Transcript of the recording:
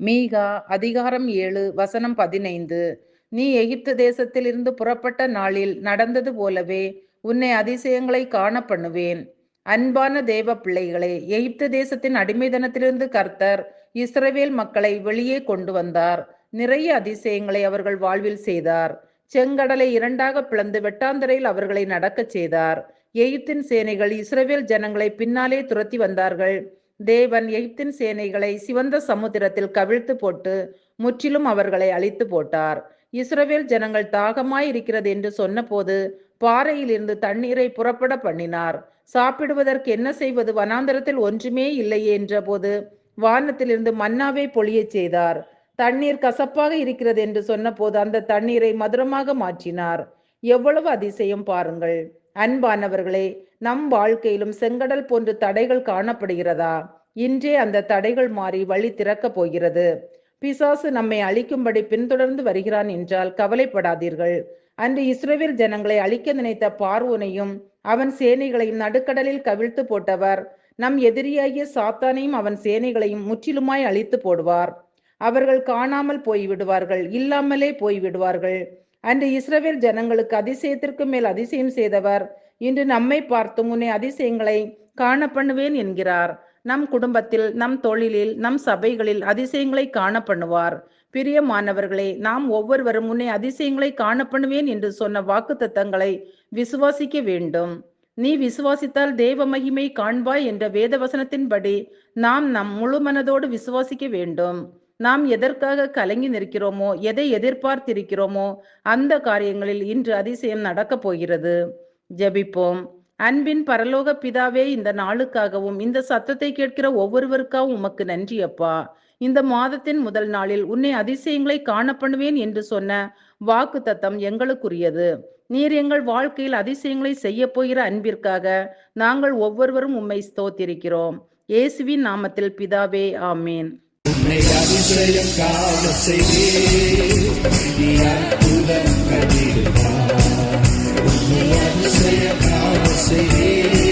மீகா அதிகாரம் 7 வசனம் 15. நீ எகிப்து தேசத்திலிருந்து புறப்பட்ட நாளில் நடந்தது போலவே உன்னை அதிசயங்களை காண பண்ணுவேன். அன்பான தேவ பிள்ளைகளே, எகிப்து தேசத்தின் அடிமைதனத்திலிருந்து கர்த்தர் இஸ்ரவேல் மக்களை வெளியே கொண்டு வந்தார். நிறைய அதிசயங்களை அவர்கள் வாழ்வில் செய்தார். செங்கடலை இரண்டாக பிளந்து வெட்டாந்தரையில் அவர்களை நடக்கச் செய்தார். எகிப்தின் சேனைகள் இஸ்ரவேல் ஜனங்களை பின்னாலே துரத்தி வந்தார்கள். தேவன் எகிப்தின் சேனைகளை சிவந்த சமுத்திரத்தில் கவிழ்த்து போட்டு முற்றிலும் அவர்களை அழித்து போட்டார். இஸ்ரவேல் ஜனங்கள் தாகமாய் இருக்கிறது என்று சொன்னபோது பாறையிலிருந்து தண்ணீரை புறப்பட பண்ணினார். சாப்பிடுவதற்கு என்ன செய்வது, வனாந்தரத்தில் ஒன்றுமே இல்லையே என்ற போது வானத்திலிருந்து மன்னாவை பொழியச் செய்தார். தண்ணீர் கசப்பாக இருக்கிறது என்று சொன்னபோது அந்த தண்ணீரை மதுரமாக மாற்றினார். எவ்வளவு அதிசயம் பாருங்கள். அன்பானவர்களே, நம் வாழ்க்கையிலும் செங்கடல் போன்ற தடைகள் காணப்படுகிறதா? இன்றே அந்த தடைகள் மாறி வழி திறக்கப் போகிறது. பிசாசு நம்மை அழிக்கும்படி பின்தொடர்ந்து வருகிறான் என்றால் கவலைப்படாதீர்கள். அன்று இஸ்ரவேல் ஜனங்களை அழிக்க நினைத்த பார்வோனையும் அவன் சேனைகளையும் நடுக்கடலில் கவிழ்த்து போட்டவர் நம் எதிரியாகிய சாத்தானையும் அவன் சேனைகளையும் முற்றிலுமாய் அழித்து போடுவார். அவர்கள் காணாமல் போய்விடுவார்கள், இல்லாமலே போய்விடுவார்கள். அன்று இஸ்ரவேல் ஜனங்களுக்கு அதிசயத்திற்கு மேல் அதிசயம் செய்தவர் இன்று நம்மை பார்த்தும் உன்னை அதிசயங்களை காண பண்ணுவேன் என்கிறார். நம் குடும்பத்தில், நம் தொழிலில், நம் சபைகளில் அதிசயங்களை காண பண்ணுவார். பிரியமானவர்களே, நாம் ஒவ்வொருவரும் உன்னை அதிசயங்களை காண பண்ணுவேன் என்று சொன்ன வாக்குத்தத்தங்களை விசுவாசிக்க வேண்டும். நீ விசுவாசித்தால் தேவ மகிமை காண்பாய் என்ற வேத வசனத்தின்படி நாம் நம் முழு மனதோடு விசுவாசிக்க வேண்டும். நாம் எதற்காக கலங்கி நிற்கிறோமோ, எதை எதிர்பார்த்திருக்கிறோமோ அந்த காரியங்களில் இன்று அதிசயம் நடக்கப் போகிறது. ஜெபிப்போம். அன்பின் பரலோக பிதாவே, இந்த நாளுக்காகவும் இந்த சத்தத்தை கேட்கிற ஒவ்வொருவருக்காகவும் உமக்கு நன்றி அப்பா. இந்த மாதத்தின் முதல் நாளில் உன்னை அதிசயங்களை காண பண்ணுவேன் என்று சொன்ன வாக்கு தத்தம் எங்களுக்குரியது. நீர் எங்கள் வாழ்க்கையில் அதிசயங்களை செய்ய போகிற அன்பிற்காக நாங்கள் ஒவ்வொருவரும் உம்மை ஸ்தோத்திரிக்கிறோம். இயேசுவின் நாமத்தில் பிதாவே, ஆமேன். அதிசயம் காண செய்தீர், அற்புதம் கண்டிடுவார். அதிசயம் காண செய்தீர்.